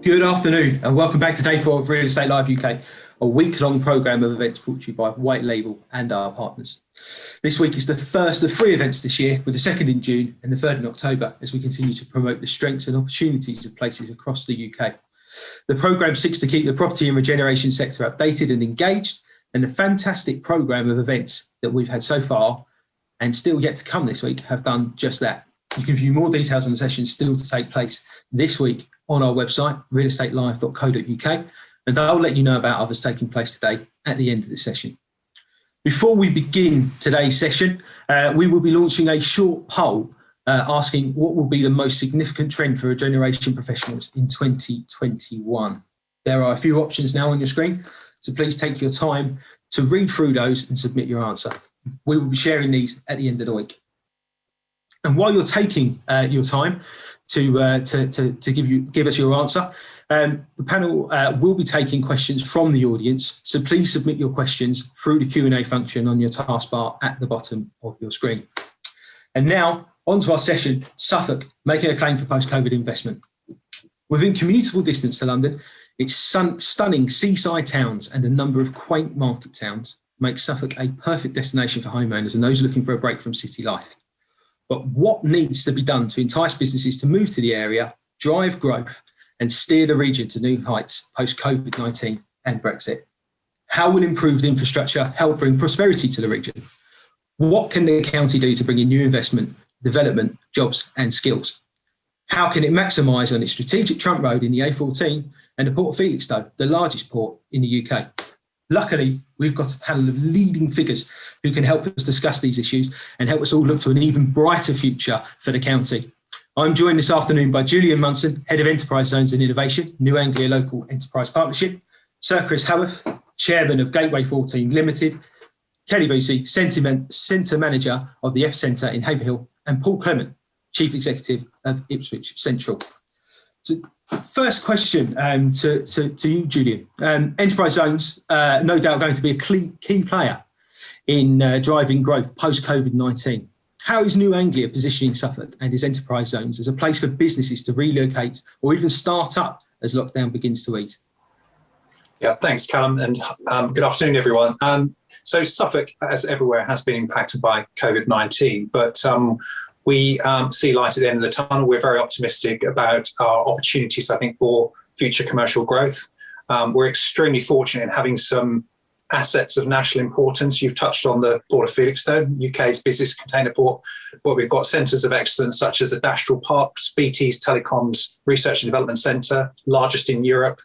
Good afternoon and welcome back to Day 4 of Real Estate Live UK, a week-long programme of events brought to you by White Label and our partners. This week is the first of 3 events this year, with the second in June and the third in October, as we continue to promote the strengths and opportunities of places across the UK. The programme seeks to keep the property and regeneration sector updated and engaged, and the fantastic programme of events that we've had so far and still yet to come this week have done just that. You can view more details on the sessions still to take place this week on our website, realestatelive.co.uk, and I'll let you know about others taking place today at the end of the session. Before we begin today's session, we will be launching a short poll asking what will be the most significant trend for regeneration professionals in 2021. There are a few options now on your screen, so please take your time to read through those and submit your answer. We will be sharing these at the end of the week. And while you're taking your time to give us your answer, the panel will be taking questions from the audience. So please submit your questions through the Q&A function on your taskbar at the bottom of your screen. And now on to our session, Suffolk, making a claim for post-COVID investment. Within commutable distance to London, its stunning seaside towns and a number of quaint market towns make Suffolk a perfect destination for homeowners and those looking for a break from city life. But what needs to be done to entice businesses to move to the area, drive growth, and steer the region to new heights post-COVID-19 and Brexit? How will improved infrastructure help bring prosperity to the region? What can the county do to bring in new investment, development, jobs, and skills? How can it maximise on its strategic trunk road in the A14 and the Port of Felixstowe, the largest port in the UK? Luckily, we've got a panel of leading figures who can help us discuss these issues and help us all look to an even brighter future for the county. I'm joined this afternoon by Julian Munson, Head of Enterprise Zones and Innovation, New Anglia Local Enterprise Partnership, Sir Chris Howarth, Chairman of Gateway 14 Limited, Kelly Busey, Centre Manager of the Epicentre in Haverhill, and Paul Clement, Chief Executive of Ipswich Central. So, first question to you, Julian. Enterprise Zones, no doubt going to be a key player in driving growth post-COVID-19. How is New Anglia positioning Suffolk and its Enterprise Zones as a place for businesses to relocate or even start up as lockdown begins to ease? Yeah, thanks, Callum, and good afternoon, everyone. So Suffolk, as everywhere, has been impacted by COVID-19, but we see light at the end of the tunnel. We're very optimistic about our opportunities, I think, for future commercial growth. We're extremely fortunate in having some assets of national importance. You've touched on the Port of Felixstowe, UK's busiest container port, where we've got centres of excellence such as Adastral Park, BT's Telecoms Research and Development Centre, largest in Europe.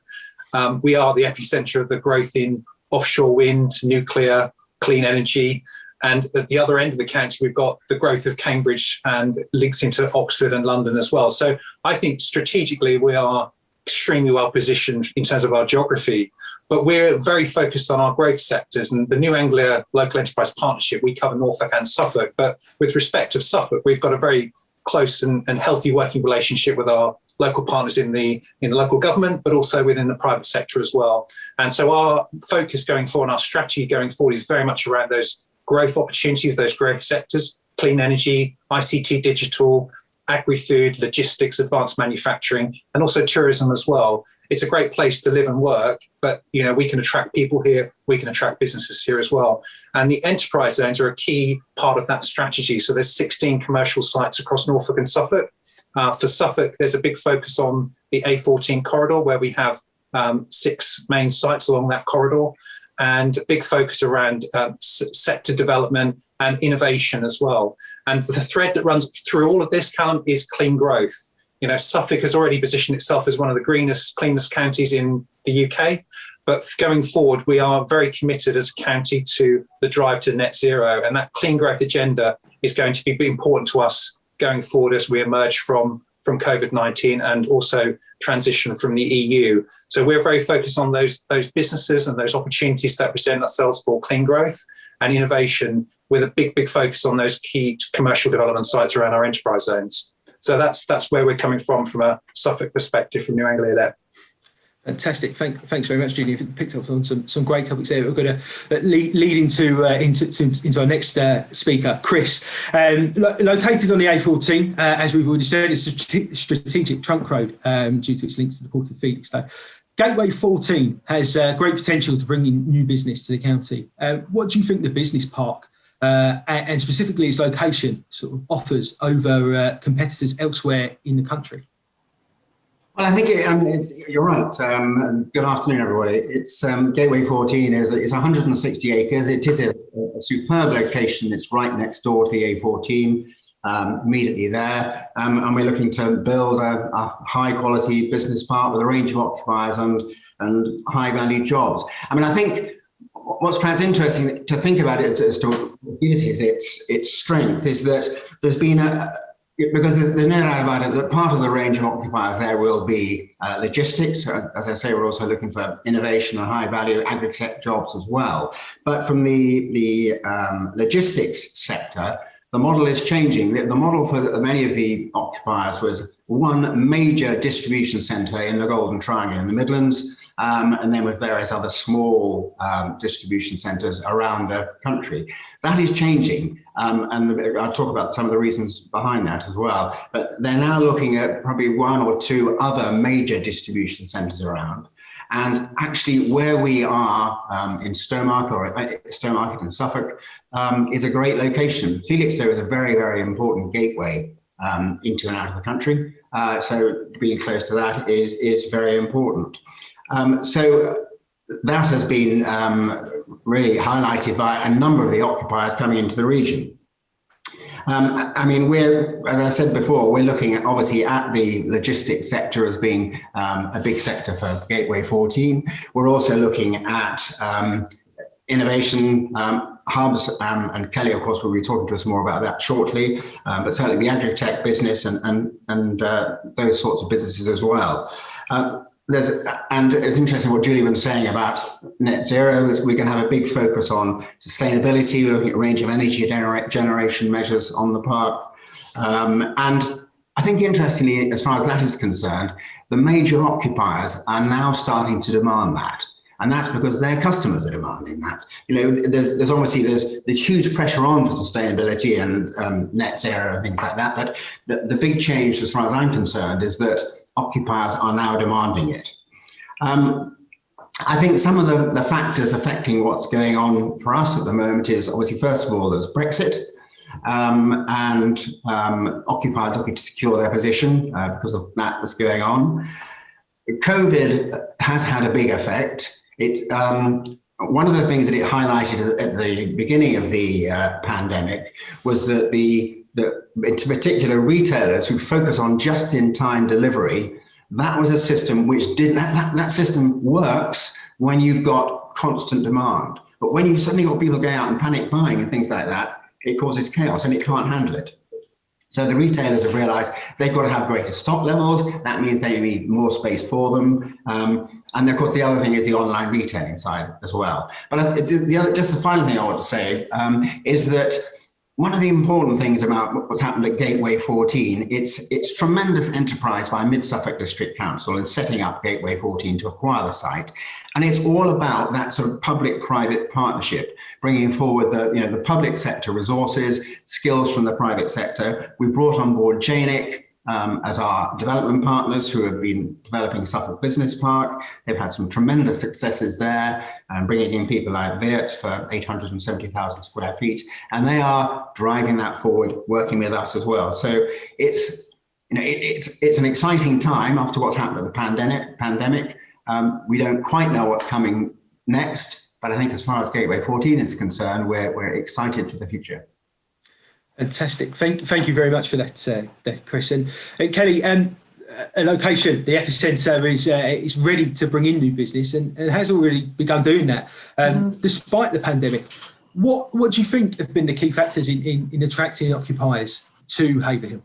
We are the epicentre of the growth in offshore wind, nuclear, clean energy. And at the other end of the county, we've got the growth of Cambridge and links into Oxford and London as well. So I think strategically we are extremely well positioned in terms of our geography, but we're very focused on our growth sectors. And the New Anglia Local Enterprise Partnership, we cover Norfolk and Suffolk. But with respect to Suffolk, we've got a very close and healthy working relationship with our local partners in the local government, but also within the private sector as well. And so our focus going forward, and our strategy going forward, is very much around those growth opportunities, those growth sectors: clean energy, ICT, digital, agri-food, logistics, advanced manufacturing, and also tourism as well. It's a great place to live and work, but we can attract people here, we can attract businesses here as well. And the enterprise zones are a key part of that strategy. So there's 16 commercial sites across Norfolk and Suffolk. For Suffolk, there's a big focus on the A14 corridor, where we have 6 main sites along that corridor, and a big focus around sector development and innovation as well. And the thread that runs through all of this, Callum, is clean growth. Suffolk has already positioned itself as one of the greenest, cleanest counties in the UK. But going forward, we are very committed as a county to the drive to net zero. And that clean growth agenda is going to be important to us going forward as we emerge from COVID-19 and also transition from the EU. So we're very focused on those businesses and those opportunities that present themselves for clean growth and innovation, with a big focus on those key commercial development sites around our enterprise zones. So that's where we're coming from a Suffolk perspective, from New Anglia there. Fantastic. Thanks very much, Julie. You've picked up on some great topics there. We're going to lead into our next speaker, Chris. Located on the A14, as we've already said, it's a strategic trunk road due to its links to the Port of Felixstowe. Gateway 14 has great potential to bring in new business to the county. What do you think the business park and specifically its location sort of offers over competitors elsewhere in the country? Well, I think you're right. Good afternoon, everybody. It's Gateway 14 is 160 acres. It is a superb location. It's right next door to the A14, immediately there. And we're looking to build a high quality business park with a range of occupiers and high value jobs. I mean, I think what's perhaps interesting to think about it as to its strength is that there's been because there's no doubt about it that part of the range of occupiers there will be logistics. As I say, we're also looking for innovation and high value agri-tech jobs as well. But from the logistics sector, the model is changing. The model for many of the occupiers was one major distribution centre in the Golden Triangle in the Midlands, and then with various other small distribution centres around the country. That is changing, and I'll talk about some of the reasons behind that as well. But they're now looking at probably one or two other major distribution centres around. And actually where we are in Stowmarket in Suffolk is a great location. Felixstowe is a very, very important gateway into and out of the country. So being close to that is very important. So that has been really highlighted by a number of the occupiers coming into the region. I mean, as I said before, we're looking at obviously at the logistics sector as being a big sector for Gateway 14. We're also looking at innovation hubs, and Kelly, of course, will be talking to us more about that shortly, but certainly the agri-tech business and those sorts of businesses as well. And it's interesting what Julie was saying about net zero. Is we can have a big focus on sustainability. We're looking at a range of energy generation measures on the park. And I think interestingly, as far as that is concerned, the major occupiers are now starting to demand that. And that's because their customers are demanding that. You know, there's obviously there's huge pressure on for sustainability and net zero and things like that. But the big change, as far as I'm concerned, is that occupiers are now demanding it. I think some of the factors affecting what's going on for us at the moment is obviously, first of all, there's Brexit and occupiers looking to secure their position because of that that's going on. COVID has had a big effect. One of the things that it highlighted at the beginning of the pandemic was that in particular retailers who focus on just-in-time delivery, that was a system which that system works when you've got constant demand. But when you've suddenly got people going out and panic buying and things like that, it causes chaos and it can't handle it. So the retailers have realised they've got to have greater stock levels. That means they need more space for them. And of course, the other thing is the online retailing side as well. But just the final thing I want to say is that one of the important things about what's happened at Gateway 14, it's tremendous enterprise by Mid-Suffolk District Council in setting up Gateway 14 to acquire the site. And it's all about that sort of public-private partnership, bringing forward the public sector resources, skills from the private sector. We brought on board JNIC as our development partners who have been developing Suffolk Business Park. They've had some tremendous successes there, bringing in people like Viet for 870,000 square feet. And they are driving that forward, working with us as well. So it's an exciting time after what's happened with the pandemic. We don't quite know what's coming next, but I think as far as Gateway 14 is concerned, we're excited for the future. Fantastic. Thank you very much for that, Chris. And Kelly, a location, the Epicentre is ready to bring in new business and has already begun doing that, despite the pandemic. What do you think have been the key factors in attracting occupiers to Haverhill?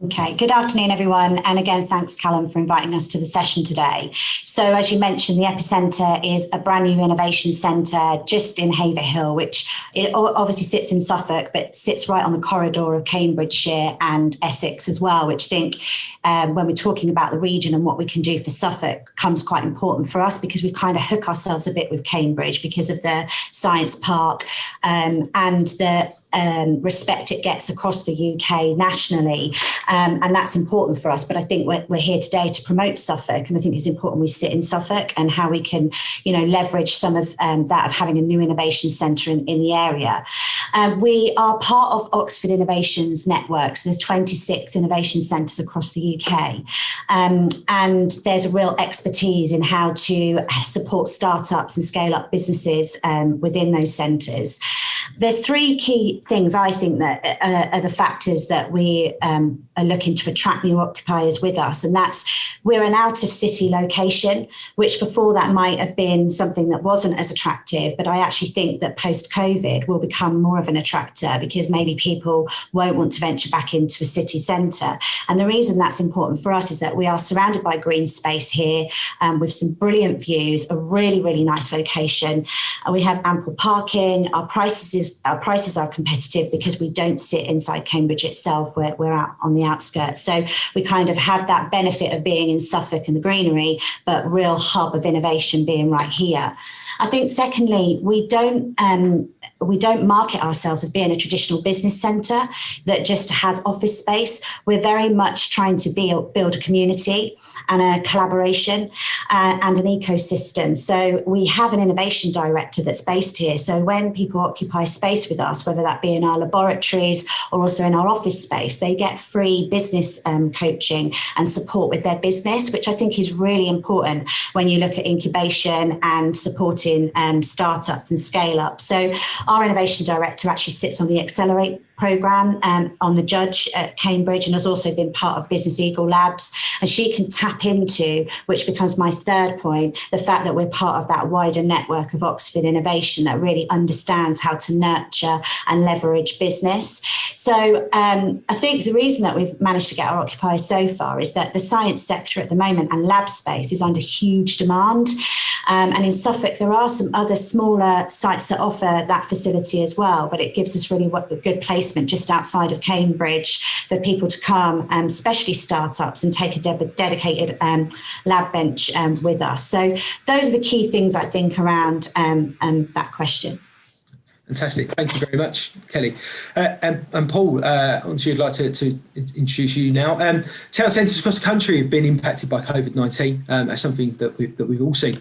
Okay, good afternoon, everyone. And again, thanks, Callum, for inviting us to the session today. So as you mentioned, the Epicentre is a brand new innovation centre just in Haverhill, which it obviously sits in Suffolk, but sits right on the corridor of Cambridgeshire and Essex as well, which I think when we're talking about the region and what we can do for Suffolk comes quite important for us, because we kind of hook ourselves a bit with Cambridge because of the science park and the respect it gets across the UK nationally. And that's important for us. But I think we're here today to promote Suffolk. And I think it's important we sit in Suffolk and how we can, leverage some of that of having a new innovation centre in the area. We are part of Oxford Innovations Network. So there's 26 innovation centres across the UK. And there's a real expertise in how to support startups and scale up businesses within those centres. There's three key things I think that are the factors that we are looking to attract new occupiers with us. And that's, we're an out of city location, which before that might have been something that wasn't as attractive. But I actually think that post COVID will become more of an attractor, because maybe people won't want to venture back into a city centre. And the reason that's important for us is that we are surrounded by green space here with some brilliant views, a really, really nice location. And we have ample parking. Our prices are competitive because we don't sit inside Cambridge itself. We're out on the outskirts. So we kind of have that benefit of being in Suffolk and the greenery, but real hub of innovation being right here. I think secondly, we don't market ourselves as being a traditional business centre that just has office space. We're very much trying to build a community and a collaboration and an ecosystem. So we have an innovation director that's based here. So when people occupy space with us, whether that be in our laboratories or also in our office space, they get free business coaching and support with their business, which I think is really important when you look at incubation and supporting startups and scale up. So our innovation director actually sits on the Accelerate programme on the Judge at Cambridge, and has also been part of Business Eagle Labs. And she can tap into, which becomes my third point, the fact that we're part of that wider network of Oxford Innovation that really understands how to nurture and leverage business. So I think the reason that we've managed to get our occupiers so far is that the science sector at the moment and lab space is under huge demand. And in Suffolk, there are some other smaller sites that offer that facility as well, but it gives us really a good placement just outside of Cambridge for people to come, especially startups, and take a dedicated lab bench with us. So those are the key things I think around that question. Fantastic. Thank you very much, Kelly. And Paul, obviously I'd like to introduce you now. Town centres across the country have been impacted by COVID-19. That's something that we've all seen.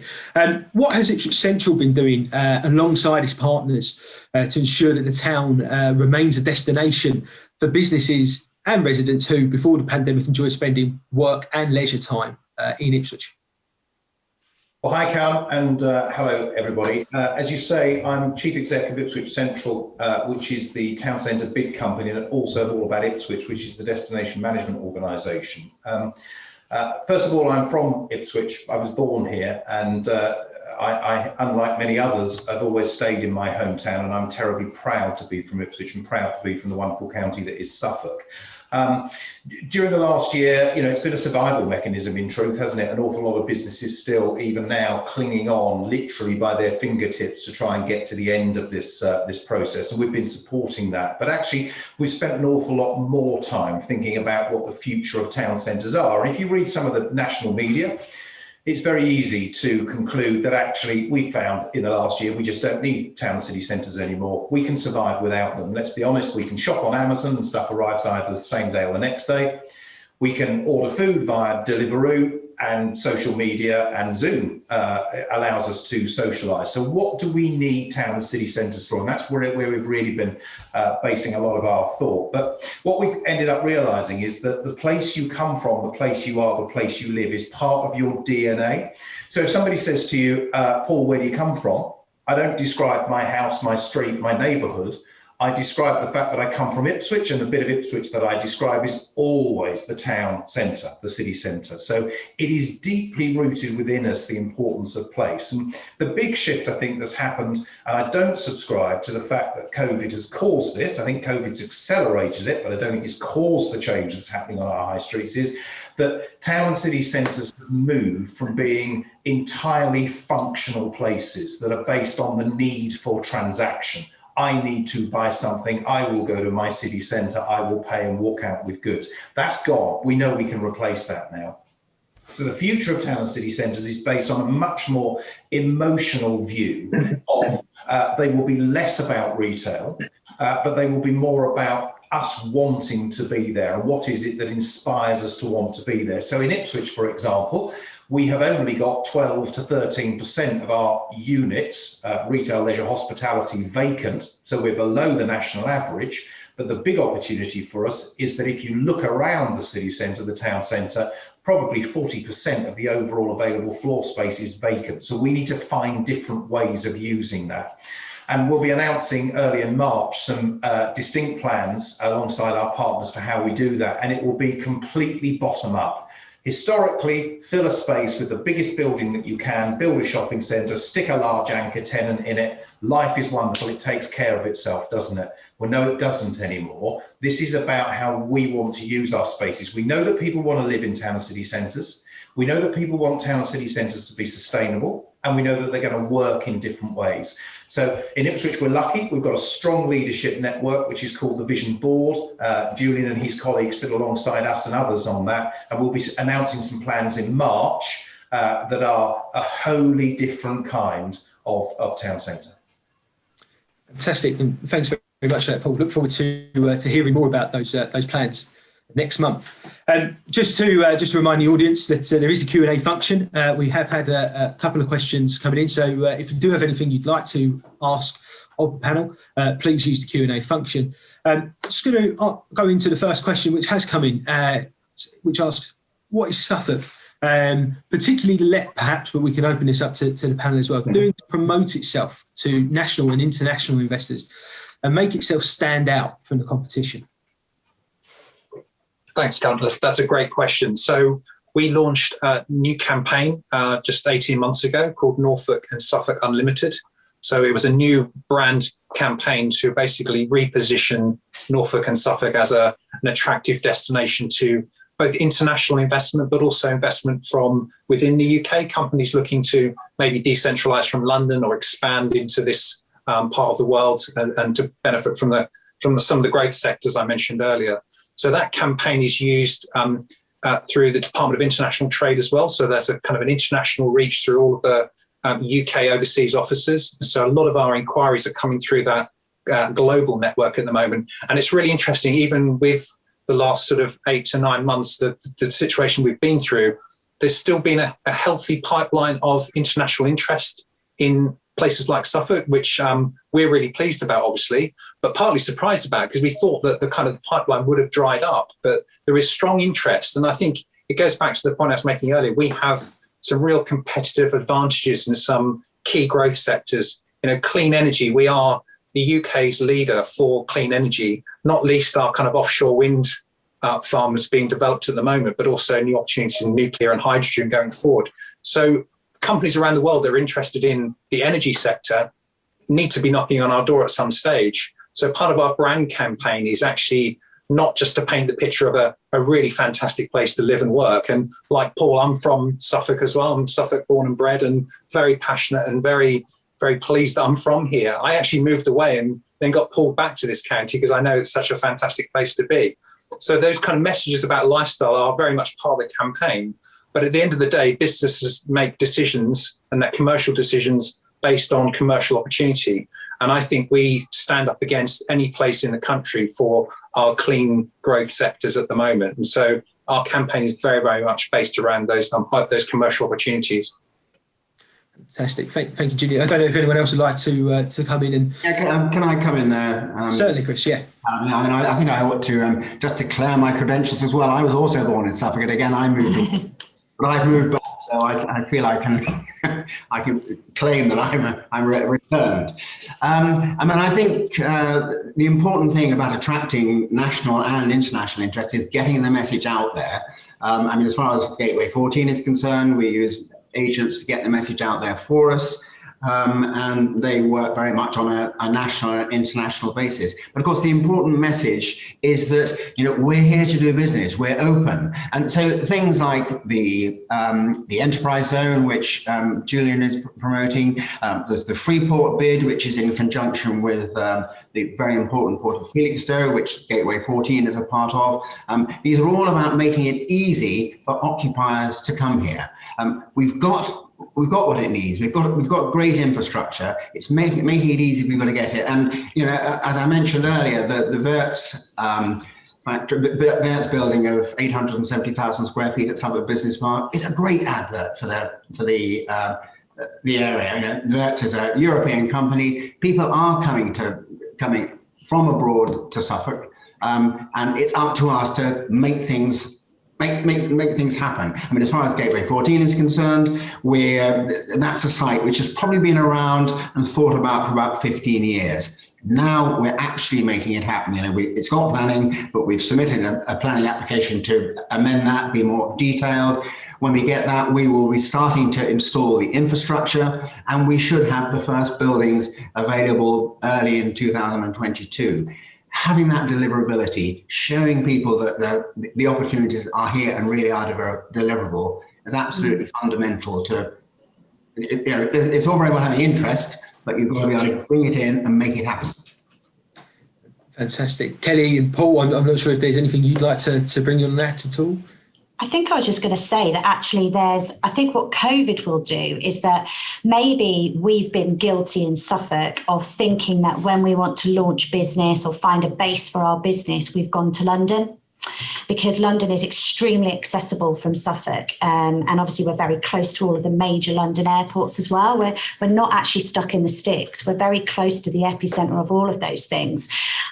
What has Ipswich Central been doing alongside its partners to ensure that the town remains a destination for businesses and residents who, before the pandemic, enjoy spending work and leisure time in Ipswich? Well, hi, Callum, and hello, everybody. As you say, I'm Chief Exec of Ipswich Central, which is the town centre bid company, and also All About Ipswich, which is the destination management organisation. First of all, I'm from Ipswich. I was born here, and I, unlike many others, have always stayed in my hometown, and I'm terribly proud to be from Ipswich and proud to be from the wonderful county that is Suffolk. During the last year, it's been a survival mechanism in truth, hasn't it? An awful lot of businesses still, even now, clinging on literally by their fingertips to try and get to the end of this process. And we've been supporting that. But actually, we've spent an awful lot more time thinking about what the future of town centres are. And if you read some of the national media, it's very easy to conclude that actually we found in the last year we just don't need town city centres anymore. We can survive without them. Let's be honest, we can shop on Amazon and stuff arrives either the same day or the next day. We can order food via Deliveroo, and social media and Zoom allows us to socialise. So what do we need town and city centres for? And that's where we've really been basing a lot of our thought. But what we ended up realising is that the place you come from, the place you are, the place you live is part of your DNA. So if somebody says to you, Paul, where do you come from? I don't describe my house, my street, my neighbourhood. I describe the fact that I come from Ipswich, and the bit of Ipswich that I describe is always the town centre, the city centre. So it is deeply rooted within us, the importance of place. And the big shift, I think, that's happened, and I don't subscribe to the fact that COVID has caused this. I think COVID's accelerated it, but I don't think it's caused the change that's happening on our high streets, is that town and city centres have moved from being entirely functional places that are based on the need for transaction. I need to buy something, I will go to my city centre, I will pay and walk out with goods. That's gone. We know we can replace that now. So the future of town and city centres is based on a much more emotional view of, they will be less about retail, but they will be more about us wanting to be there, and what is it that inspires us to want to be there. So in Ipswich, for example, we have only got 12 to 13% of our units, retail, leisure, hospitality, vacant. So we're below the national average. But the big opportunity for us is that if you look around the city centre, the town centre, probably 40% of the overall available floor space is vacant. So we need to find different ways of using that. And we'll be announcing early in March some distinct plans alongside our partners for how we do that. And it will be completely bottom up. Historically, fill a space with the biggest building that you can, build a shopping centre, stick a large anchor tenant in it. Life is wonderful. It takes care of itself, doesn't it? Well, no, it doesn't anymore. This is about how we want to use our spaces. We know that people want to live in town and city centres. We know that people want town and city centres to be sustainable, and we know that they're going to work in different ways. So in Ipswich, we're lucky. We've got a strong leadership network, which is called the Vision Board. Julian and his colleagues sit alongside us and others on that, and we'll be announcing some plans in March that are a wholly different kind of town centre. Fantastic, and thanks very much for that, Paul. Look forward to hearing more about those plans next month. Just to remind the audience that there is a Q&A function. We have had a couple of questions coming in, so if you do have anything you'd like to ask of the panel, please use the Q&A function. Just going to go into the first question, which has come in, which asks, what is Suffolk, particularly the Let perhaps, but we can open this up to the panel as well, doing to promote itself to national and international investors and make itself stand out from the competition? Thanks, Callum. That's a great question. So we launched a new campaign just 18 months ago called Norfolk and Suffolk Unlimited. So it was a new brand campaign to basically reposition Norfolk and Suffolk as an attractive destination to both international investment, but also investment from within the UK, companies looking to maybe decentralise from London or expand into this part of the world and to benefit from some of the growth sectors I mentioned earlier. So that campaign is used through the Department of International Trade as well. So there's a kind of an international reach through all of the UK overseas offices. So a lot of our inquiries are coming through that global network at the moment. And it's really interesting, even with the last sort of 8 to 9 months, the situation we've been through, there's still been a healthy pipeline of international interest in places like Suffolk, which we're really pleased about, obviously, but partly surprised about because we thought that the kind of pipeline would have dried up. But there is strong interest. And I think it goes back to the point I was making earlier. We have some real competitive advantages in some key growth sectors. You know, clean energy, we are the UK's leader for clean energy, not least our kind of offshore wind farms being developed at the moment, but also new opportunities in nuclear and hydrogen going forward. So companies around the world that are interested in the energy sector need to be knocking on our door at some stage. So part of our brand campaign is actually not just to paint the picture of a really fantastic place to live and work. And like Paul, I'm from Suffolk as well. I'm Suffolk born and bred and very passionate and very, very pleased that I'm from here. I actually moved away and then got pulled back to this county because I know it's such a fantastic place to be. So those kind of messages about lifestyle are very much part of the campaign. But at the end of the day, businesses make decisions and that commercial decisions based on commercial opportunity. And I think we stand up against any place in the country for our clean growth sectors at the moment. And so our campaign is very, very much based around those commercial opportunities. Fantastic. Thank you, Julie. I don't know if anyone else would like to come in and... Yeah, can I come in there? Certainly, Chris, yeah. I think I ought to just declare my credentials as well. I was also born in Suffolk, and again, I moved but I've moved back, so I feel I can I can claim that I'm returned. I mean, I think the important thing about attracting national and international interest is getting the message out there. I mean, as far as Gateway 14 is concerned, we use agents to get the message out there for us. And they work very much on a national and international basis. But of course, the important message is that, you know, we're here to do business, we're open. And so things like the enterprise zone, which Julian is promoting, there's the Freeport bid, which is in conjunction with the very important Port of Felixstowe, which Gateway 14 is a part of. These are all about making it easy for occupiers to come here. We've got what it needs. We've got great infrastructure. It's making it easy for people to get it. And you know, as I mentioned earlier, the Verts building of 870,000 square feet at Suffolk Business Park is a great advert for the area. You know, Verts is a European company. People are coming from abroad to Suffolk, and it's up to us to make things happen. I mean, as far as Gateway 14 is concerned, that's a site which has probably been around and thought about for about 15 years. Now we're actually making it happen. You know, it's got planning, but we've submitted a planning application to amend that, be more detailed. When we get that, we will be starting to install the infrastructure, and we should have the first buildings available early in 2022. Having that deliverability, showing people that the opportunities are here and really are deliverable is absolutely fundamental to, you know, it's all very well having interest, but you've got to be able to bring it in and make it happen. Fantastic. Kelly and Paul, I'm not sure if there's anything you'd like to bring on that at all. I think I was just going to say that actually I think what COVID will do is that maybe we've been guilty in Suffolk of thinking that when we want to launch business or find a base for our business, we've gone to London, because London is extremely accessible from Suffolk. And obviously we're very close to all of the major London airports as well. We're not actually stuck in the sticks. We're very close to the epicentre of all of those things.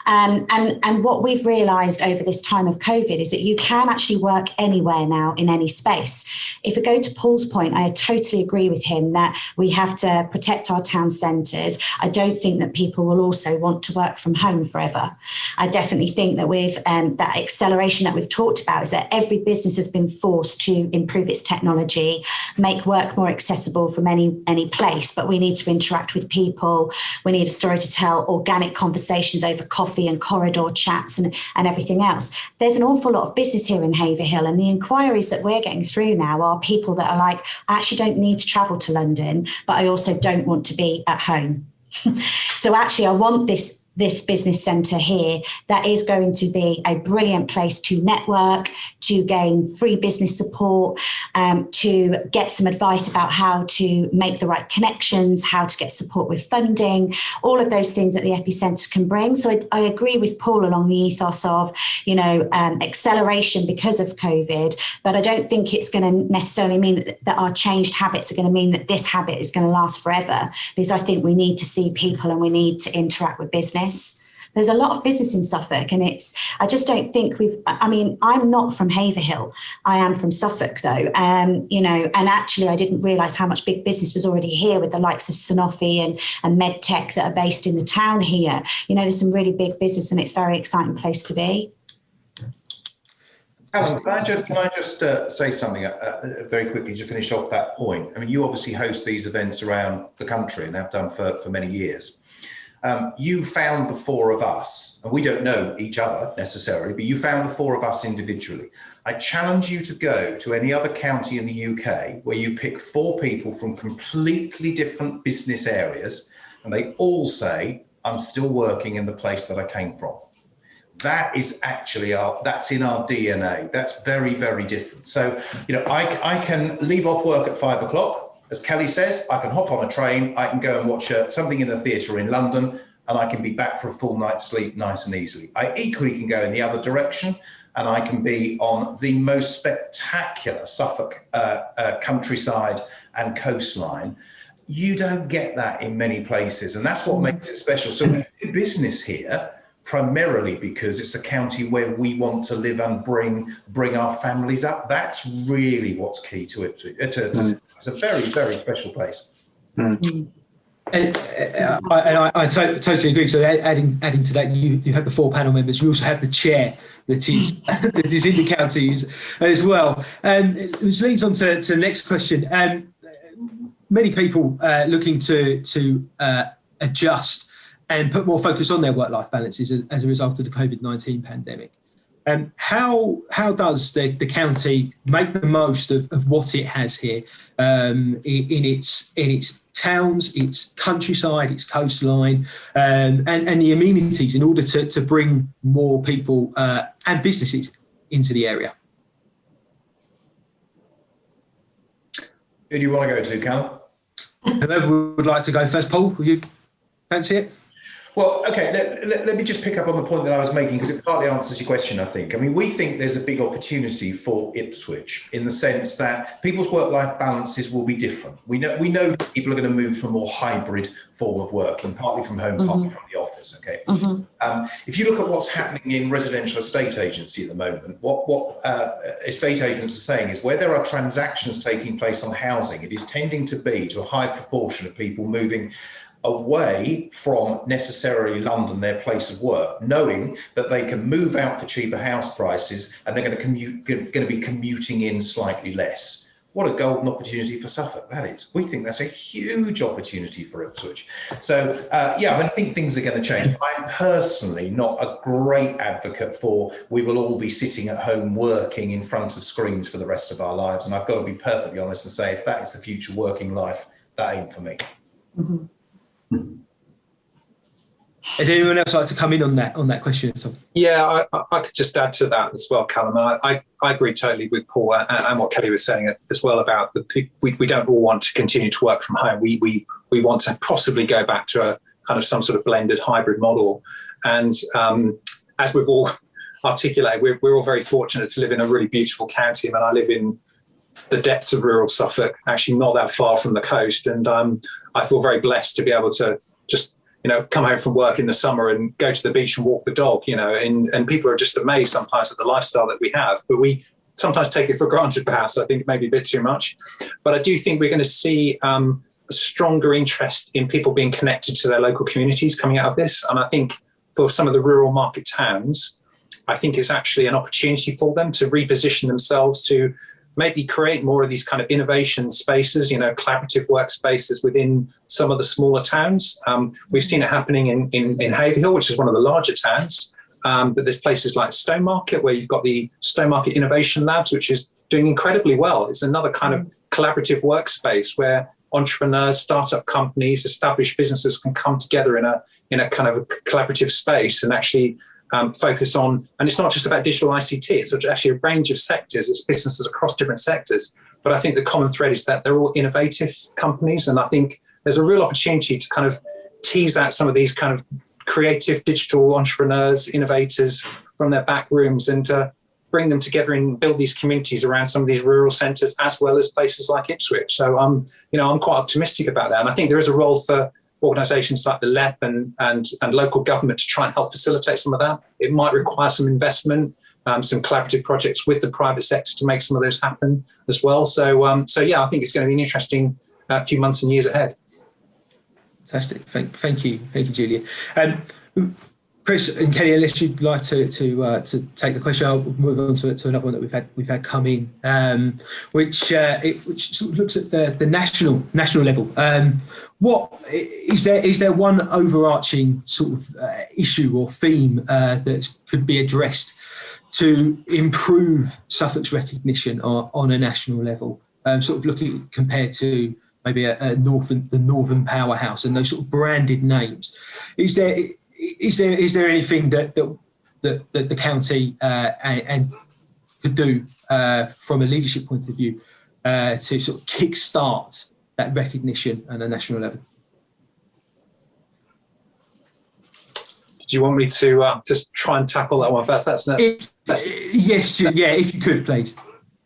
And what we've realised over this time of COVID is that you can actually work anywhere now in any space. If we go to Paul's point, I totally agree with him that we have to protect our town centres. I don't think that people will also want to work from home forever. I definitely think that with that acceleration that we've talked about is that every business has been forced to improve its technology, make work more accessible from any place, but we need to interact with people. We need a story to tell, organic conversations over coffee and corridor chats and everything else. There's an awful lot of business here in Haverhill, and the inquiries that we're getting through now are people that are like, I actually don't need to travel to London, but I also don't want to be at home. So actually I want this business centre here that is going to be a brilliant place to network, to gain free business support, to get some advice about how to make the right connections, how to get support with funding, all of those things that the Epicentre can bring. So I agree with Paul along the ethos of, you know, acceleration because of COVID, but I don't think it's going to necessarily mean that our changed habits are going to mean that this habit is going to last forever, because I think we need to see people and we need to interact with business. There's a lot of business in Suffolk, and I just don't think I'm not from Haverhill. I am from Suffolk though. You know, and actually I didn't realise how much big business was already here with the likes of Sanofi and MedTech that are based in the town here. You know, there's some really big business, and it's a very exciting place to be. Callum, can I just say something very quickly to finish off that point? I mean, you obviously host these events around the country and have done for many years. You found the four of us, and we don't know each other necessarily, but you found the four of us individually. I challenge you to go to any other county in the UK where you pick four people from completely different business areas, and they all say, I'm still working in the place that I came from. That is actually that's in our DNA. That's very, very different. So, you know, I can leave off work at 5 o'clock. As Kelly says, I can hop on a train, I can go and watch something in the theatre in London, and I can be back for a full night's sleep nice and easily. I equally can go in the other direction, and I can be on the most spectacular Suffolk countryside and coastline. You don't get that in many places, and that's what makes it special. So we do business here primarily because it's a county where we want to live and bring our families up. That's really what's key to it. It's a very, very special place. And I totally agree. So adding to that, you have the 4 panel members. You also have the chair that is that is in the counties as well. Which leads on to the next question. Many people looking to adjust and put more focus on their work-life balances as a result of the COVID-19 pandemic. How does the county make the most of what it has here in its towns, its countryside, its coastline, and the amenities in order to bring more people and businesses into the area? Who do you want to go to, Callum? Whoever would like to go first. Paul, would you fancy it? Well, okay, let me just pick up on the point that I was making, because it partly answers your question, I think. I mean, we think there's a big opportunity for Ipswich in the sense that people's work-life balances will be different. We know that people are going to move to a more hybrid form of working, partly from home, partly from the office, okay? If you look at what's happening in residential estate agency at the moment, what estate agents are saying is where there are transactions taking place on housing, it is tending to be to a high proportion of people moving away from necessarily London, their place of work, knowing that they can move out for cheaper house prices and they're going to be commuting in slightly less. What a golden opportunity for Suffolk that is. We think that's a huge opportunity for Ipswich. So, I think things are going to change. I'm personally not a great advocate for we will all be sitting at home working in front of screens for the rest of our lives. And I've got to be perfectly honest and say, if that is the future working life, that ain't for me. Does anyone else like to come in on that question? Yeah, I could just add to that as well, Callum. I agree totally with Paul and what Kelly was saying as well about we don't all want to continue to work from home. We want to possibly go back to a kind of some sort of blended hybrid model. And as we've all articulated, we're all very fortunate to live in a really beautiful county. I mean, I live in the depths of rural Suffolk, actually not that far from the coast. And I feel very blessed to be able to just, come home from work in the summer and go to the beach and walk the dog, and people are just amazed sometimes at the lifestyle that we have, but we sometimes take it for granted, perhaps. I think maybe a bit too much. But I do think we're going to see a stronger interest in people being connected to their local communities coming out of this. And I think for some of the rural market towns, I think it's actually an opportunity for them to reposition themselves to maybe create more of these kind of innovation spaces, collaborative workspaces within some of the smaller towns. We've seen it happening in Haverhill, which is one of the larger towns. But there's places like Stowmarket, where you've got the Stowmarket Innovation Labs, which is doing incredibly well. It's another kind of collaborative workspace where entrepreneurs, startup companies, established businesses can come together in a kind of a collaborative space and actually focus on, and it's not just about digital ICT, it's actually a range of sectors, it's businesses across different sectors. But I think the common thread is that they're all innovative companies, and I think there's a real opportunity to kind of tease out some of these kind of creative digital entrepreneurs, innovators from their back rooms, and to bring them together and build these communities around some of these rural centres as well as places like Ipswich. So I'm quite optimistic about that, and I think there is a role for organisations like the LEP and local government to try and help facilitate some of that. It might require some investment, some collaborative projects with the private sector to make some of those happen as well. So I think it's going to be an interesting few months and years ahead. Fantastic. Thank you, Julia. Chris and Kelly, unless you'd like to take the question, I'll move on to another one that we've had come in, which sort of looks at the national level. What is there one overarching sort of issue or theme that could be addressed to improve Suffolk's recognition on a national level? Sort of looking compared to maybe the Northern Powerhouse and those sort of branded names. Is there anything that the county and could do from a leadership point of view to sort of kickstart that recognition at a national level? Do you want me to just try and tackle that one first? Yes, if you could, please.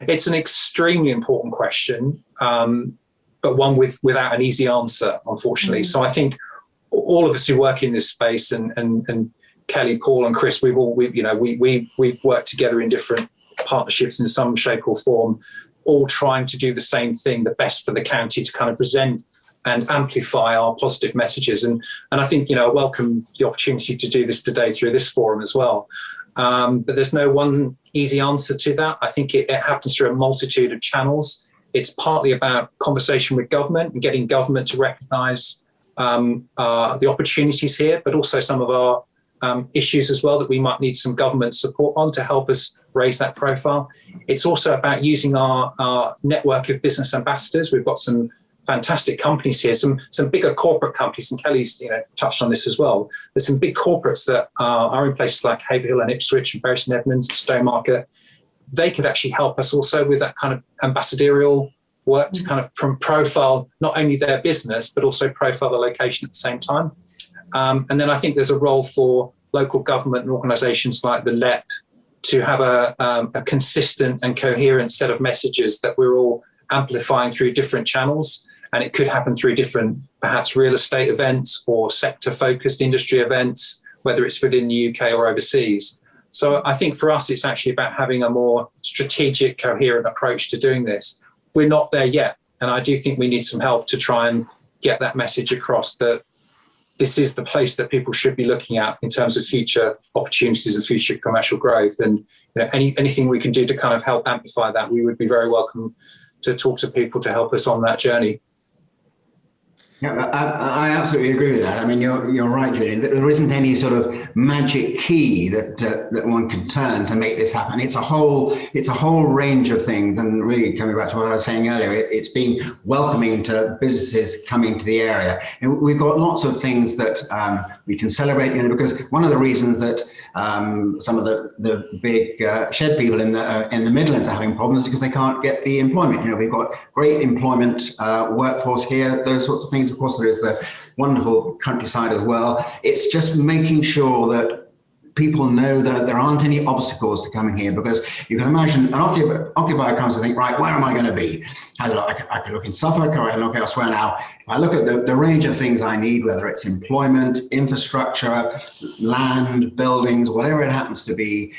It's an extremely important question, but one without an easy answer, unfortunately. So I think all of us who work in this space and Kelly, Paul, and Chris, we've worked together in different partnerships in some shape or form, all trying to do the same thing, the best for the county, to kind of present and amplify our positive messages. And I think, I welcome the opportunity to do this today through this forum as well. But there's no one easy answer to that. I think it happens through a multitude of channels. It's partly about conversation with government and getting government to recognise the opportunities here, but also some of our issues as well that we might need some government support on to help us raise that profile. It's also about using our network of business ambassadors. We've got some fantastic companies here, some bigger corporate companies, and Kelly's touched on this as well. There's some big corporates that are in places like Haverhill and Ipswich and Bury St Edmunds, Stowmarket. They could actually help us also with that kind of ambassadorial work to kind of profile not only their business, but also profile the location at the same time. And then I think there's a role for local government and organisations like the LEP to have a consistent and coherent set of messages that we're all amplifying through different channels. And it could happen through different, perhaps, real estate events or sector-focused industry events, whether it's within the UK or overseas. So I think for us, it's actually about having a more strategic, coherent approach to doing this. We're not there yet. And I do think we need some help to try and get that message across, that this is the place that people should be looking at in terms of future opportunities and future commercial growth. And anything we can do to kind of help amplify that, we would be very welcome to talk to people to help us on that journey. Yeah, I absolutely agree with that. I mean, you're right, Julian. There isn't any sort of magic key that one can turn to make this happen. It's a whole range of things. And really, coming back to what I was saying earlier, it's been welcoming to businesses coming to the area. And we've got lots of things that we can celebrate. Because one of the reasons that some of the big shed people in the Midlands are having problems is because they can't get the employment. We've got great employment workforce here. Those sorts of things. Of course, there is the wonderful countryside as well. It's just making sure that people know that there aren't any obstacles to coming here, because you can imagine an occupier comes to think, right, where am I going to be? I could look in Suffolk, or I can look elsewhere. Now, if I look at the range of things I need, whether it's employment, infrastructure, land, buildings, whatever it happens to be,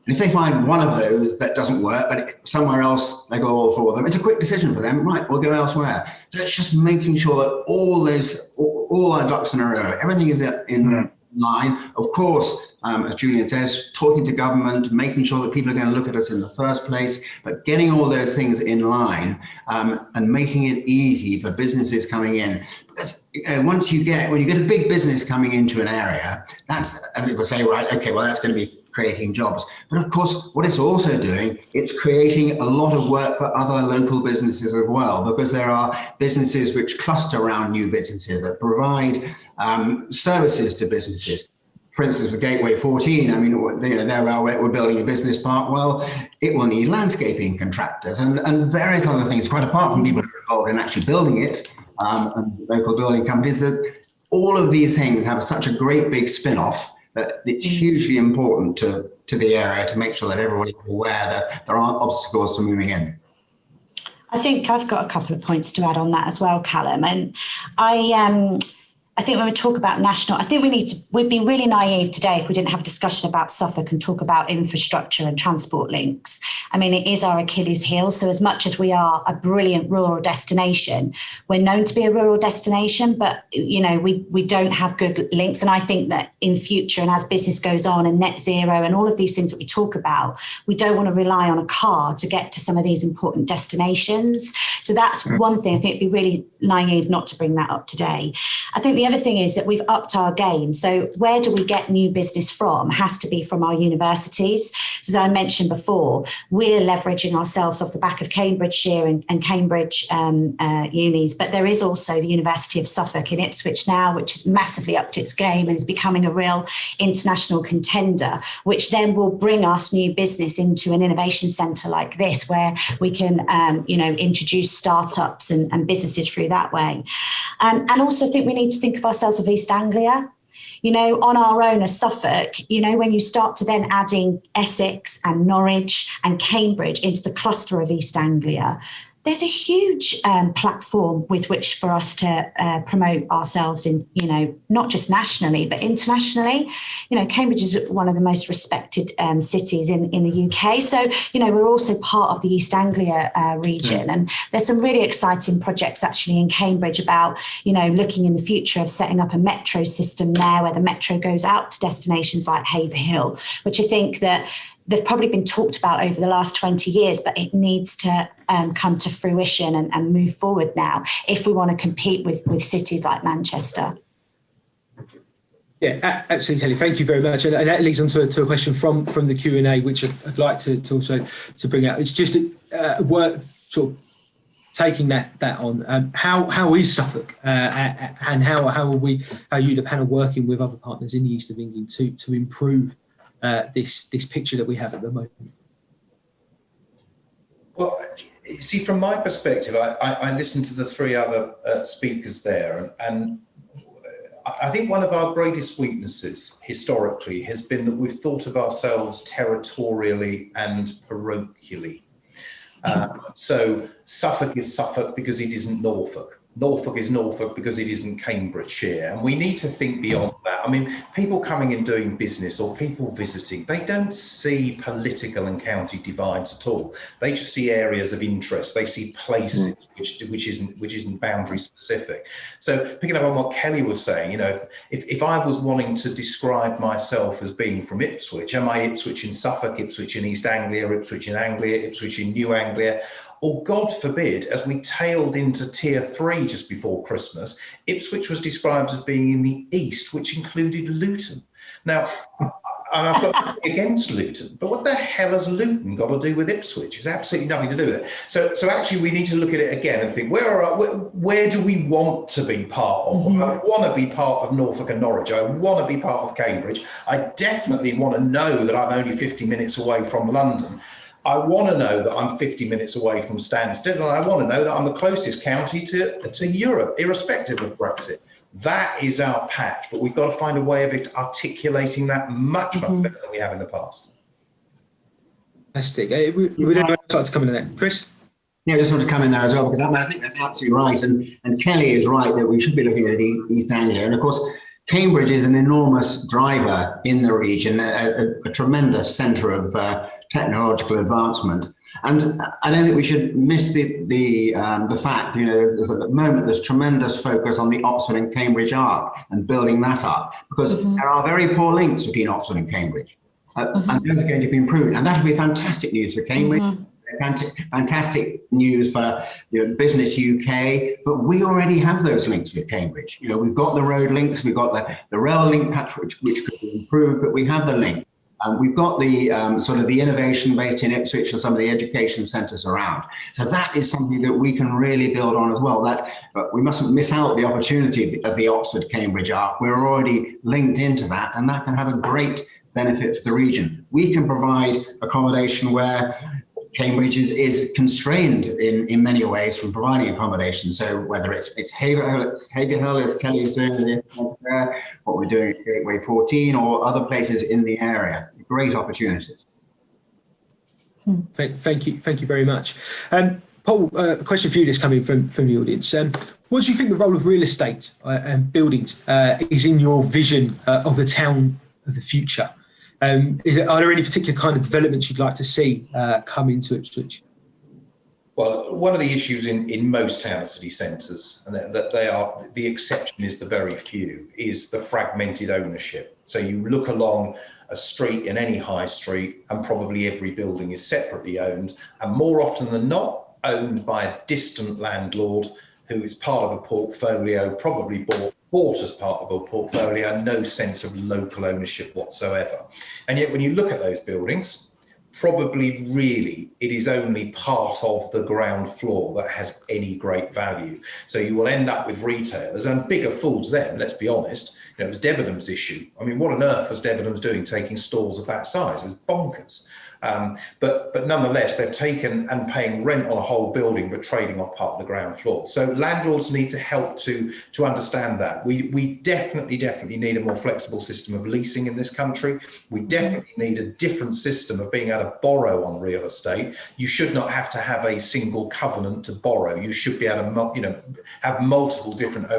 and if they find one of those that doesn't work, but somewhere else they got all four of them, it's a quick decision for them. Right, we'll go elsewhere. So it's just making sure that all our ducks in a row, everything is in line. Of course, as Julian says, talking to government, making sure that people are going to look at us in the first place, but getting all those things in line and making it easy for businesses coming in. Because when you get a big business coming into an area, people say, right, okay, well, that's going to be creating jobs. But of course, what it's also doing, it's creating a lot of work for other local businesses as well, because there are businesses which cluster around new businesses that provide services to businesses. For instance, the Gateway 14, I mean, we're building a business park. Well, it will need landscaping contractors and various other things, quite apart from people who are involved in actually building it, and local building companies, that all of these things have such a great big spin-off that it's hugely important to the area to make sure that everybody's aware that there aren't obstacles to moving in. I think I've got a couple of points to add on that as well, Callum. And I think when we talk about national, I think we'd be really naive today if we didn't have a discussion about Suffolk and talk about infrastructure and transport links. I mean, it is our Achilles heel. So as much as we are a brilliant rural destination, we're known to be a rural destination, but, we don't have good links. And I think that in future, and as business goes on and net zero and all of these things that we talk about, we don't want to rely on a car to get to some of these important destinations. So that's one thing. I think it'd be really naive not to bring that up today. I think the other thing is that we've upped our game. So where do we get new business from? Has to be from our universities. So as I mentioned before, we're leveraging ourselves off the back of Cambridgeshire and Cambridge unis, but there is also the University of Suffolk in Ipswich now, which has massively upped its game and is becoming a real international contender, which then will bring us new business into an innovation centre like this, where we can, introduce startups and businesses through that way. And also think we need to think of ourselves of East Anglia. On our own as Suffolk, when you start to then adding Essex and Norwich and Cambridge into the cluster of East Anglia, there's a huge platform with which for us to promote ourselves in, not just nationally, but internationally. Cambridge is one of the most respected cities in the UK. So, we're also part of the East Anglia region. And there's some really exciting projects actually in Cambridge about, looking in the future of setting up a metro system there where the metro goes out to destinations like Haverhill, which I think that they've probably been talked about over the last 20 years, but it needs to come to fruition and move forward now if we want to compete with cities like Manchester. Yeah, absolutely, Kelly. Thank you very much. And that leads on to a question from the Q&A, which I'd like to also to bring out. It's just work sort of taking that on. How is Suffolk and how are you, the panel, working with other partners in the east of England to improve this picture that we have at the moment? Well, you see, from my perspective, I listened to the three other speakers there, and I think one of our greatest weaknesses historically has been that we've thought of ourselves territorially and parochially. So Suffolk is Suffolk because it isn't Norfolk. Norfolk is Norfolk because it isn't Cambridgeshire. And we need to think beyond that. I mean, people coming and doing business or people visiting, they don't see political and county divides at all. They just see areas of interest. They see places which isn't boundary specific. So picking up on what Kelly was saying, if I was wanting to describe myself as being from Ipswich, am I Ipswich in Suffolk, Ipswich in East Anglia, Ipswich in Anglia, Ipswich in New Anglia? Or God forbid, as we tailed into tier 3 just before Christmas, Ipswich was described as being in the east, which included Luton. Now, I've got nothing against Luton, but what the hell has Luton got to do with Ipswich? It's absolutely nothing to do with it. So actually, we need to look at it again and think, where do we want to be part of? I want to be part of Norfolk and Norwich. I want to be part of Cambridge. I definitely want to know that I'm only 50 minutes away from London. I want to know that I'm 50 minutes away from Stansted, and I want to know that I'm the closest county to Europe, irrespective of Brexit. That is our patch, but we've got to find a way of articulating that much better than we have in the past. Fantastic. Would anyone else like to come in there? Chris? Yeah, I just want to come in there as well, because I think that's absolutely right. And Kelly is right that we should be looking at East Anglia. And of course, Cambridge is an enormous driver in the region, a tremendous centre of technological advancement. And I don't think we should miss the fact, at the moment there's tremendous focus on the Oxford and Cambridge arc and building that up, because there are very poor links between Oxford and Cambridge. And those are going to be improved. And that will be fantastic news for Cambridge. Fantastic news for Business UK, but we already have those links with Cambridge. We've got the road links, we've got the rail link patch, which could be improved, but we have the link. We've got the sort of the innovation based in Ipswich and some of the education centres around. So that is something that we can really build on as well. But we mustn't miss out the opportunity of the Oxford-Cambridge arc. We're already linked into that, and that can have a great benefit for the region. We can provide accommodation where Cambridge is constrained in many ways from providing accommodation. So whether it's Haverhill, as Kelly is doing, what we're doing at Gateway 14, or other places in the area, great opportunities. Thank you very much. Paul, a question for you that's coming from the audience. What do you think the role of real estate and buildings is in your vision of the town of the future? Are there any particular kind of developments you'd like to see come into Ipswich? Well, one of the issues in most town and city centres, and that they are, the exception is the very few, is the fragmented ownership. So you look along a street in any high street and probably every building is separately owned, and more often than not owned by a distant landlord who is part of a portfolio, probably bought as part of a portfolio, no sense of local ownership whatsoever. And yet when you look at those buildings, probably really it is only part of the ground floor that has any great value. So you will end up with retailers, and bigger fools then, let's be honest, it was Debenham's issue. I mean, what on earth was Debenhams doing taking stalls of that size? It was bonkers. But nonetheless, they've taken and paying rent on a whole building, but trading off part of the ground floor. So landlords need to help to understand that. We definitely need a more flexible system of leasing in this country. We definitely need a different system of being able to borrow on real estate. You should not have to have a single covenant to borrow. You should be able to, have multiple different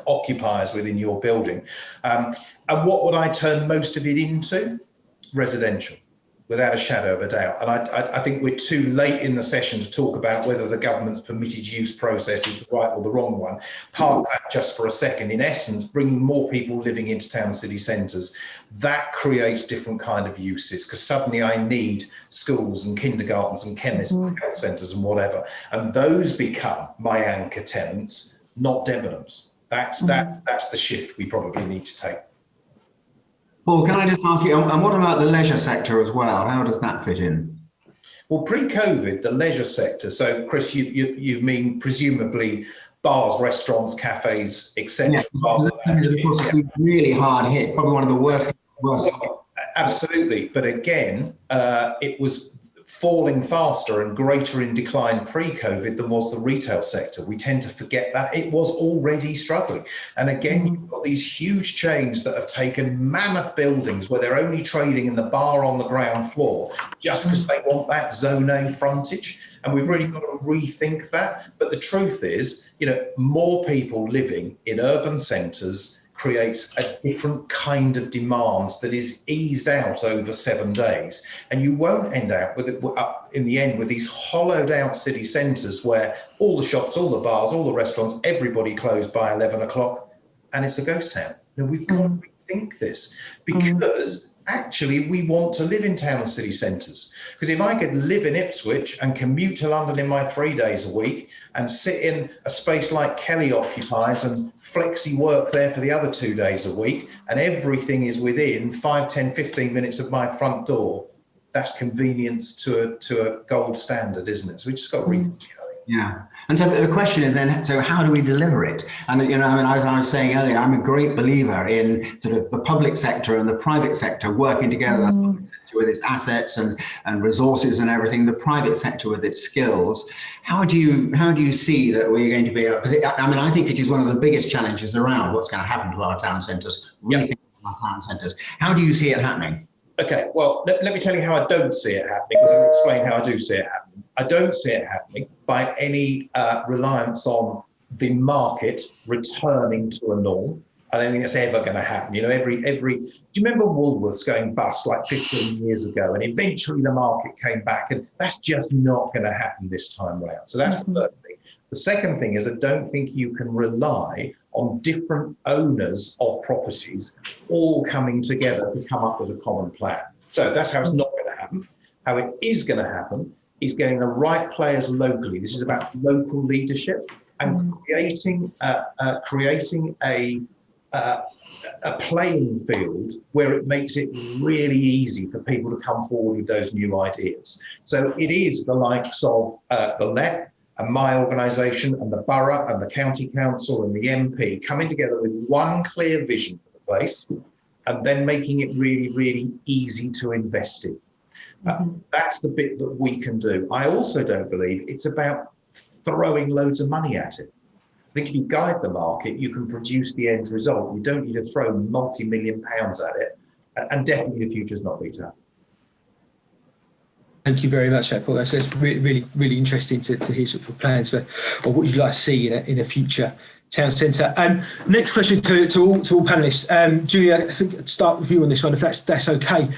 occupiers within your building. And what would I turn most of it into? Residential. Without a shadow of a doubt. And I think we're too late in the session to talk about whether the government's permitted use process is the right or the wrong one. Park that just for a second. In essence, bringing more people living into town city centres, that creates different kind of uses, because suddenly I need schools and kindergartens and chemists and health centres and whatever. And those become my anchor tenants, not Debenhams. That's the shift we probably need to take. Paul, can I just ask you, and what about the leisure sector as well? How does that fit in? Well, pre-COVID, the leisure sector. So, Chris, you mean presumably bars, restaurants, cafes, etc. Yeah, of course, it's been really hard hit. Probably one of the worst. Absolutely, but again, it was falling faster and greater in decline pre-COVID than was the retail sector. We tend to forget that it was already struggling. And again, you've got these huge chains that have taken mammoth buildings where they're only trading in the bar on the ground floor just because they want that Zone A frontage. And we've really got to rethink that. But the truth is, more people living in urban centres creates a different kind of demand that is eased out over 7 days. And you won't end up with it in the end with these hollowed out city centres where all the shops, all the bars, all the restaurants, everybody closed by 11 o'clock and it's a ghost town. We've got to rethink this, because actually we want to live in town and city centres. Because if I could live in Ipswich and commute to London in my 3 days a week and sit in a space like Kelly occupies and flexi work there for the other 2 days a week, and everything is within 5, 10, 15 minutes of my front door, that's convenience to a gold standard, isn't it? So we just got to rethink it. Yeah. And so the question is then, so how do we deliver it? And, as I was saying earlier, I'm a great believer in sort of the public sector and the private sector working together, the public sector with its assets and resources and everything, the private sector with its skills. How do you see that we're going to be able, because I think it is one of the biggest challenges around what's going to happen to our town centres, rethinking our town centres. How do you see it happening? Okay, well, let me tell you how I don't see it happening, because I'll explain how I do see it happening. I don't see it happening by any reliance on the market returning to a norm. I don't think that's ever going to happen. Do you remember Woolworths going bust like 15 years ago, and eventually the market came back, and that's just not going to happen this time round. So that's the first thing. The second thing is, I don't think you can rely on different owners of properties all coming together to come up with a common plan. So that's how it's not going to happen. How it is going to happen is getting the right players locally. This is about local leadership and creating a playing field where it makes it really easy for people to come forward with those new ideas. So it is the likes of the LEP and my organisation and the borough and the county council and the MP coming together with one clear vision for the place, and then making it really, really easy to invest in. That's the bit that we can do. I also don't believe it's about throwing loads of money at it. I think if you guide the market, you can produce the end result. You don't need to throw multi-million pounds at it, and definitely the future's not retail. Thank you very much, Paul. That's really, really interesting to hear sort of plans for, or what you'd like to see in a future town centre. Next question to all panellists. Julia, I think I'd start with you on this one, if that's okay.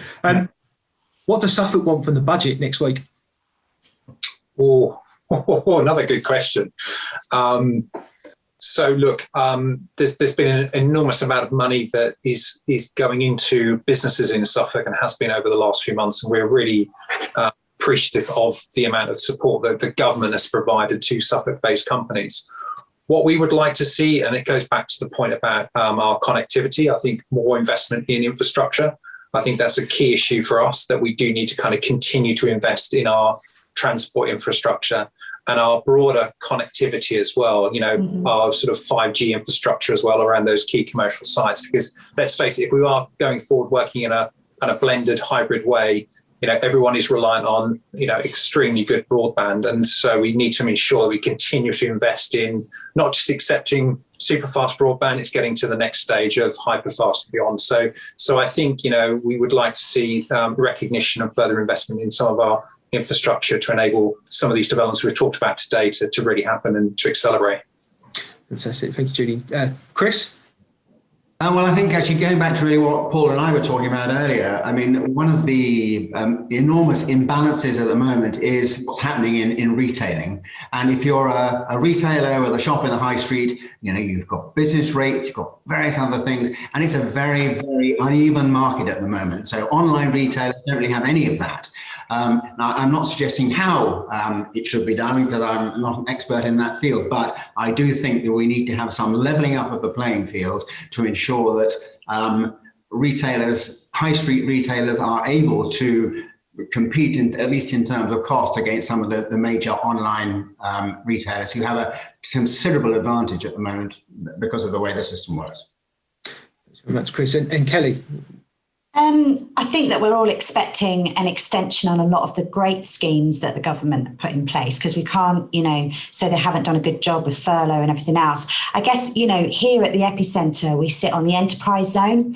What does Suffolk want from the budget next week? Another good question. So look, there's been an enormous amount of money that is going into businesses in Suffolk and has been over the last few months, and we're really appreciative of the amount of support that the government has provided to Suffolk-based companies. What we would like to see, and it goes back to the point about our connectivity, I think more investment in infrastructure. I think that's a key issue for us, that we do need to kind of continue to invest in our transport infrastructure our broader connectivity as well, our sort of 5G infrastructure as well around those key commercial sites. Because let's face it, if we are going forward working in a kind of blended hybrid way, everyone is reliant on, extremely good broadband. And so we need to ensure that we continue to invest in not just accepting super fast broadband, it's getting to the next stage of hyper fast and beyond. So I think, we would like to see recognition and further investment in some of our infrastructure to enable some of these developments we've talked about today to really happen and to accelerate. Fantastic. Thank you, Julie. Chris? Well, I think actually going back to really what Paul and I were talking about earlier, I mean, one of the enormous imbalances at the moment is what's happening in retailing. And if you're a retailer with a shop in the high street, you've got business rates, you've got various other things, and it's a very, very uneven market at the moment. So online retailers don't really have any of that. Now, I'm not suggesting how it should be done because I'm not an expert in that field, but I do think that we need to have some levelling up of the playing field to ensure that retailers, high street retailers, are able to compete, at least in terms of cost, against some of the major online retailers who have a considerable advantage at the moment because of the way the system works. Thanks very much, Chris. And Kelly? I think that we're all expecting an extension on a lot of the great schemes that the government put in place, because we can't, say they haven't done a good job with furlough and everything else. I guess, here at the Epicentre, we sit on the enterprise zone,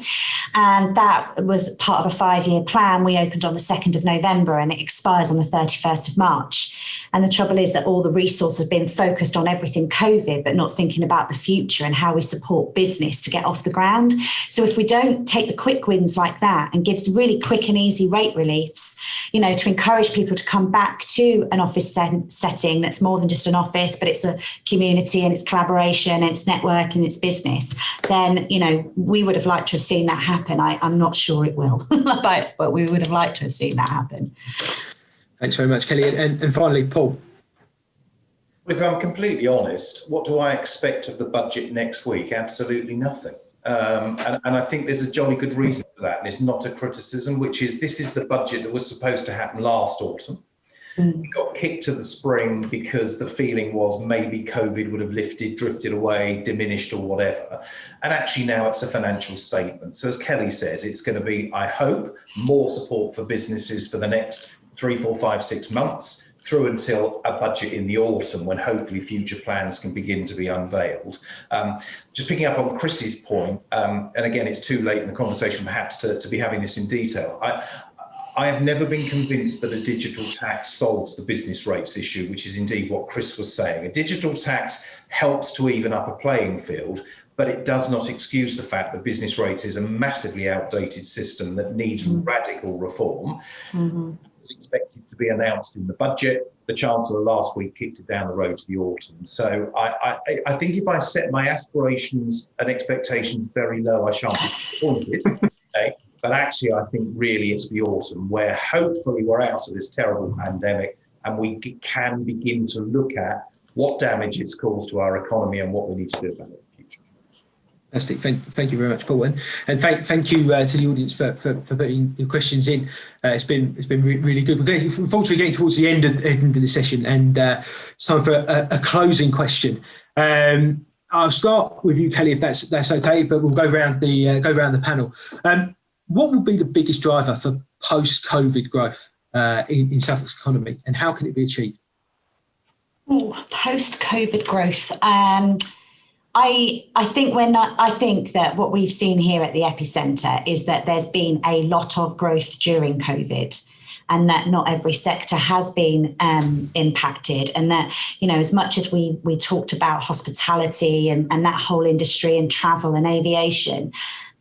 and that was part of a 5-year plan. We opened on the 2nd of November and it expires on the 31st of March. And the trouble is that all the resources have been focused on everything COVID, but not thinking about the future and how we support business to get off the ground. So if we don't take the quick wins like that and gives really quick and easy rate reliefs, to encourage people to come back to an office setting that's more than just an office, but it's a community and it's collaboration and it's network and it's business, then, we would have liked to have seen that happen. I'm not sure it will, but we would have liked to have seen that happen. Thanks very much, Kelly. And finally, Paul. If I'm completely honest, what do I expect of the budget next week? Absolutely nothing. And I think there's a jolly good reason for that, and it's not a criticism, which is this is the budget that was supposed to happen last autumn. It got kicked to the spring because the feeling was maybe COVID would have lifted, drifted away, diminished or whatever. And actually now it's a financial statement. So as Kelly says, it's going to be, I hope, more support for businesses for the next 3, 4, 5, 6 months through until a budget in the autumn when hopefully future plans can begin to be unveiled. Just picking up on Chris's point, and again, it's too late in the conversation perhaps to be having this in detail. I have never been convinced that a digital tax solves the business rates issue, which is indeed what Chris was saying. A digital tax helps to even up a playing field, but it does not excuse the fact that business rates is a massively outdated system that needs radical reform. It's expected to be announced in the budget. The Chancellor last week kicked it down the road to the autumn. So I think if I set my aspirations and expectations very low, I shan't be disappointed. Okay? But actually, I think really it's the autumn where hopefully we're out of this terrible pandemic and we can begin to look at what damage it's caused to our economy and what we need to do about it. Fantastic. Thank you very much, Paul, and thank you to the audience for putting your questions in. It's been really good. We're unfortunately getting towards the end of the session, and it's time for a closing question. I'll start with you, Kelly, if that's okay, but we'll go around the panel. What will be the biggest driver for post-COVID growth in Suffolk's economy, and how can it be achieved? Post-COVID growth. I think that what we've seen here at the Epicentre is that there's been a lot of growth during COVID, and that not every sector has been impacted, and that, as much as we talked about hospitality and that whole industry and travel and aviation,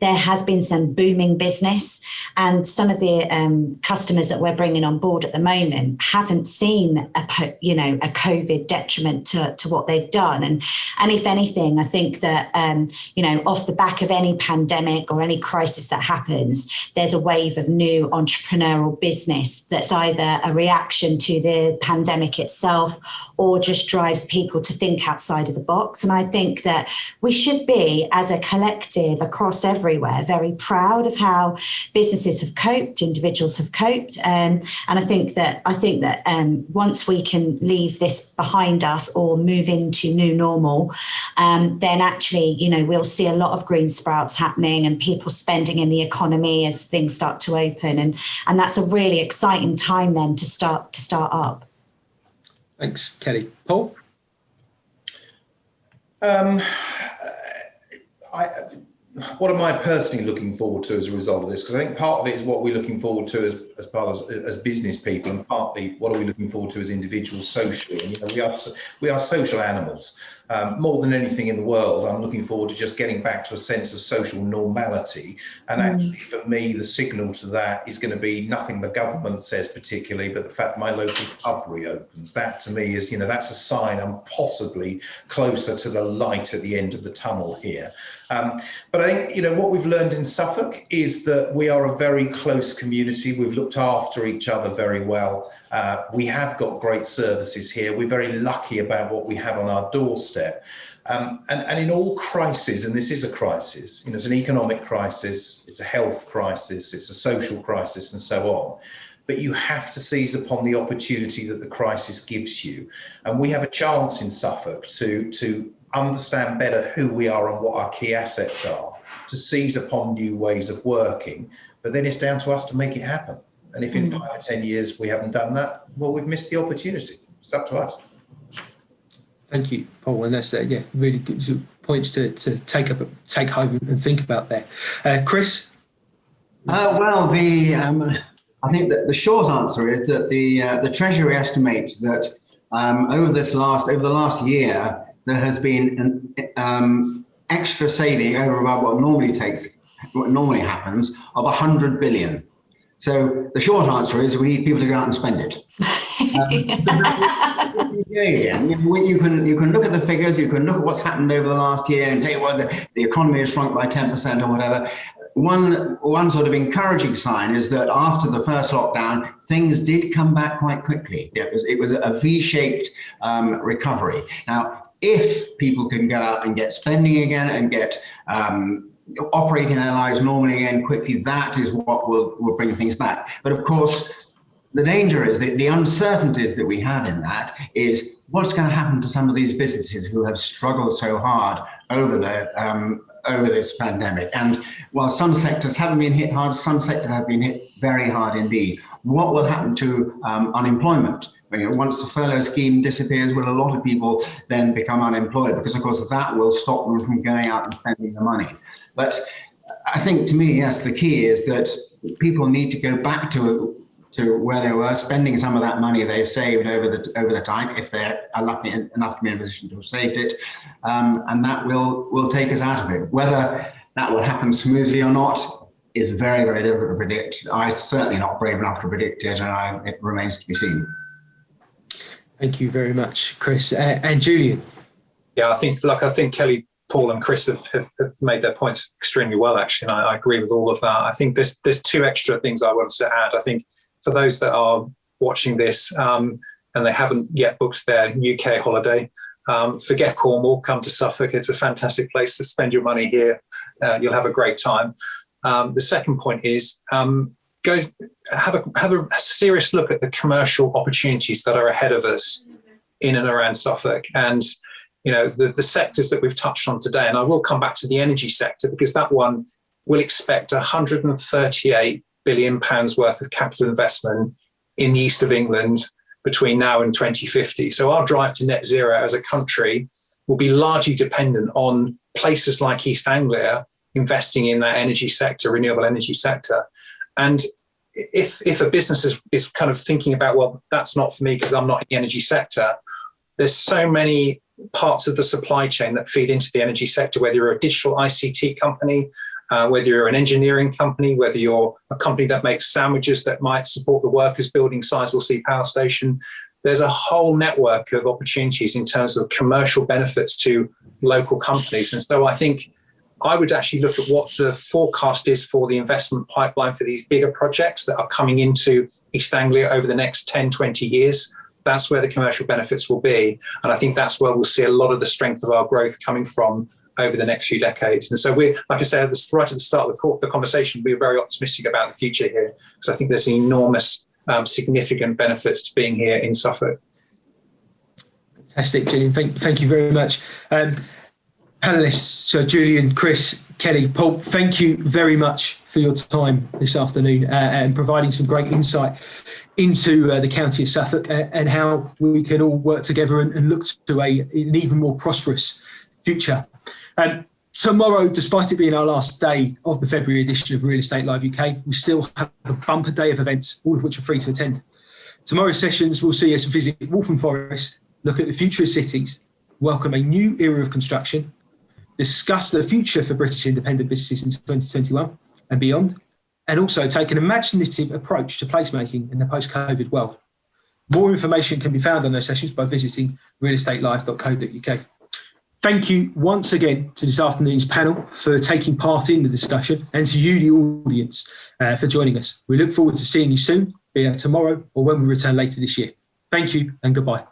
there has been some booming business, and some of the customers that we're bringing on board at the moment haven't seen a COVID detriment to what they've done. And if anything, I think that, off the back of any pandemic or any crisis that happens, there's a wave of new entrepreneurial business that's either a reaction to the pandemic itself or just drives people to think outside of the box. And I think that we should be, as a collective across every everywhere very proud of how businesses have coped, individuals have coped, and I think that once we can leave this behind us or move into new normal, then actually, we'll see a lot of green sprouts happening and people spending in the economy as things start to open, and that's a really exciting time then to start up. Thanks, Kelly. Paul? What am I personally looking forward to as a result of this? Because I think part of it is what we're looking forward to as business people, and partly what are we looking forward to as individuals socially. And we are social animals. More than anything in the world, I'm looking forward to just getting back to a sense of social normality. And actually, for me, the signal to that is going to be nothing the government says particularly, but the fact my local pub reopens. That to me is, that's a sign I'm possibly closer to the light at the end of the tunnel here. But I think, what we've learned in Suffolk is that we are a very close community. We've looked after each other very well. We have got great services here. We're very lucky about what we have on our doorstep. And in all crises, and this is a crisis, it's an economic crisis, it's a health crisis, it's a social crisis, and so on. But you have to seize upon the opportunity that the crisis gives you. And we have a chance in Suffolk to understand better who we are and what our key assets are, to seize upon new ways of working. But then it's down to us to make it happen. And if in 5 or 10 years we haven't done that, well, we've missed the opportunity. It's up to us. Thank you, Paul. And that's really good points to take home and think about there. Chris? Well, I think that the short answer is that the Treasury estimates that over the last year there has been an extra saving over about what normally happens of 100 billion. So the short answer is we need people to go out and spend it. You can look at the figures, you can look at what's happened over the last year and say, well, the economy has shrunk by 10% or whatever. One sort of encouraging sign is that after the first lockdown, things did come back quite quickly. It was a V-shaped recovery. Now, if people can go out and get spending again and get operating their lives normally again quickly, that is what will bring things back. But of course, the danger is that the uncertainties that we have in that is what's going to happen to some of these businesses who have struggled so hard over this pandemic. And while some sectors haven't been hit hard, some sectors have been hit very hard indeed. What will happen to unemployment? Once the furlough scheme disappears, will a lot of people then become unemployed? Because, of course, that will stop them from going out and spending the money. But I think, to me, yes, the key is that people need to go back to where they were, spending some of that money they saved over the time, if they're lucky enough to be in a position to have saved it, and that will take us out of it. Whether that will happen smoothly or not is very, very difficult to predict. I'm certainly not brave enough to predict it, and it remains to be seen. Thank you very much, Chris. And Julian? Yeah, I think Kelly, Paul and Chris have made their points extremely well, actually, and I agree with all of that. I think there's two extra things I wanted to add. I think for those that are watching this and they haven't yet booked their UK holiday, forget Cornwall, come to Suffolk. It's a fantastic place to spend your money here. You'll have a great time. The second point is go have a serious look at the commercial opportunities that are ahead of us in and around Suffolk. And the sectors that we've touched on today, and I will come back to the energy sector because that one will expect £138 billion worth of capital investment in the east of England between now and 2050. So our drive to net zero as a country will be largely dependent on places like East Anglia investing in that energy sector, renewable energy sector. And if a business is kind of thinking about, well, that's not for me because I'm not in the energy sector, there's so many parts of the supply chain that feed into the energy sector, whether you're a digital ICT company, whether you're an engineering company, whether you're a company that makes sandwiches that might support the workers building Sizewell C power station. There's a whole network of opportunities in terms of commercial benefits to local companies. And so I think I would actually look at what the forecast is for the investment pipeline for these bigger projects that are coming into East Anglia over the next 10, 20 years. That's where the commercial benefits will be. And I think that's where we'll see a lot of the strength of our growth coming from over the next few decades. And so we're, like I said, right at the start of the conversation, we're very optimistic about the future here, because I think there's enormous, significant benefits to being here in Suffolk. Fantastic, Julian. Thank you very much. Panelists, so Julian, Chris, Kelly, Paul, thank you very much for your time this afternoon and providing some great insight into the county of Suffolk and how we can all work together and look to an even more prosperous future. Tomorrow, despite it being our last day of the February edition of Real Estate Live UK, we still have a bumper day of events, all of which are free to attend. Tomorrow's sessions will see us visit Waltham Forest, look at the future of cities, welcome a new era of construction, discuss the future for British independent businesses in 2021 and beyond, and also take an imaginative approach to placemaking in the post-COVID world. More information can be found on those sessions by visiting realestatelive.co.uk. Thank you once again to this afternoon's panel for taking part in the discussion, and to you, the audience, for joining us. We look forward to seeing you soon, be it tomorrow or when we return later this year. Thank you and goodbye.